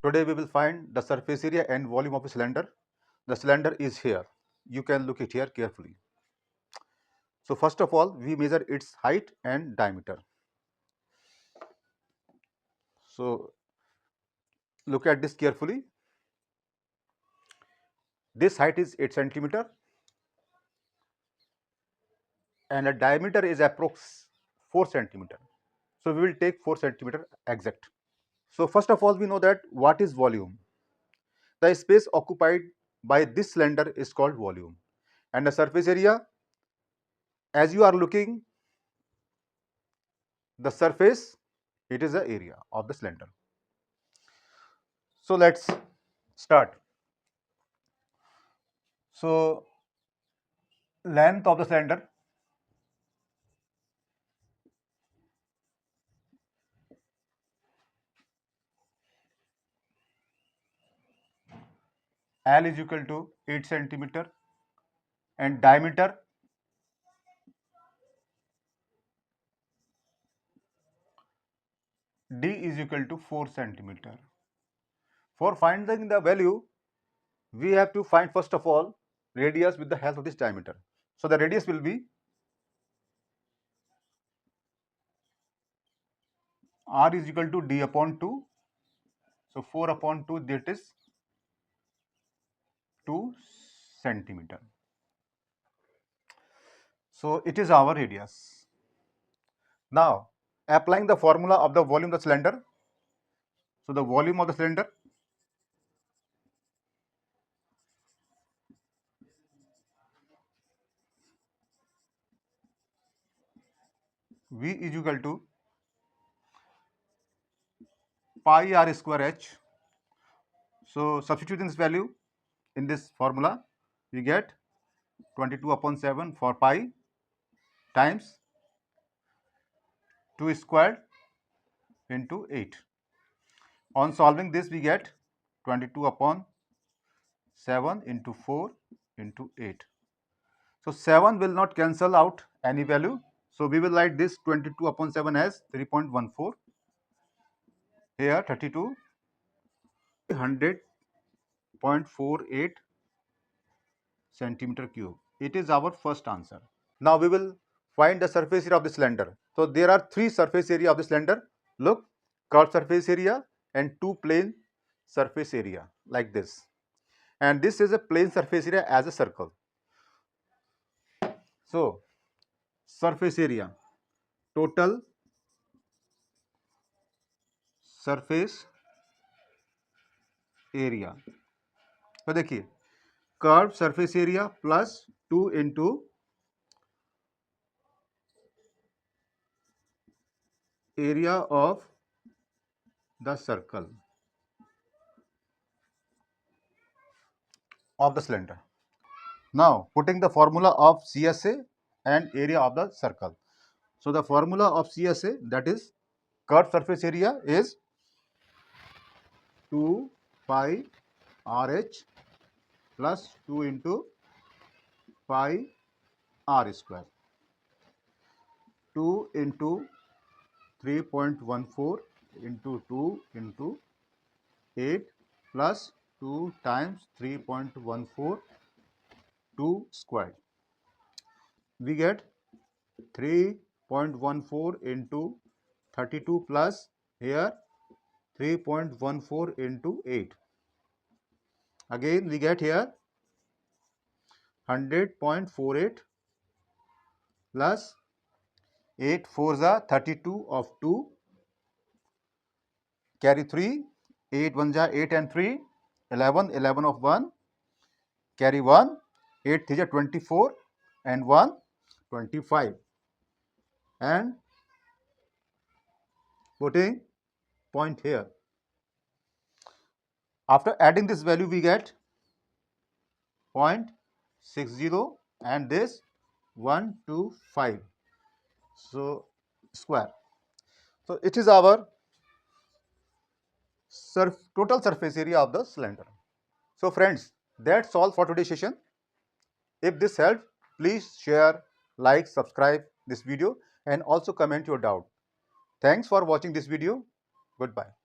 Today we will find the surface area and volume of a cylinder. The cylinder is here. You can look it here carefully. So first of all, we measure its height and diameter. So look at this carefully. This height is 8 centimeter and the diameter is approx 4 centimeter. So we will take 4 centimeter exact. So first of all, we know that what is volume. The space occupied by this cylinder is called volume, and the surface area, as you are looking the surface, it is the area of the cylinder. So let's start. So length of the cylinder, L is equal to 8 centimeter and diameter D is equal to 4 centimeter. For finding the value, we have to find first of all radius with the help of this diameter. So the radius will be R is equal to D upon 2. So 4 upon 2, that is 2 centimeter. So it is our radius. Now applying the formula of the volume of the cylinder. So the volume of the cylinder, V is equal to pi r square h. So substituting this value in this formula, we get 22 upon 7 for pi times 2 squared into 8. On solving this, we get 22 upon 7 into 4 into 8. So 7 will not cancel out any value. So we will write this 22 upon 7 as 3.14. Here 32, 100.48 centimeter cube. It is our first answer. Now we will find the surface area of the cylinder. So there are 3 surface area of the cylinder. Look, curved surface area and 2 plane surface area like this. And this is a plane surface area as a circle. So surface area, total surface area. तो देखिए curve surface area plus 2 into area of the circle of the cylinder. Now putting the formula of CSA and area of the circle. So the formula of CSA, that is curved surface area, is 2 pi RH plus 2 into pi r square. 2 into 3.14 into 2 into 8 plus 2 times 3.14 2 squared. We get 3.14 into 32 plus here 3.14 into 8. Again we get here 100.48 plus 8 4s are 32 of 2, carry 3, 8 1s are 8 and 3, 11, 11 of 1, carry 1, 8 3s are 24 and 1, 25, and putting point here. After adding this value we get 0.60 and this 125. So square. So it is our total surface area of the cylinder. So friends, that's all for today's session. If this helped, please share, like, subscribe this video and also comment your doubt. Thanks for watching this video. Goodbye.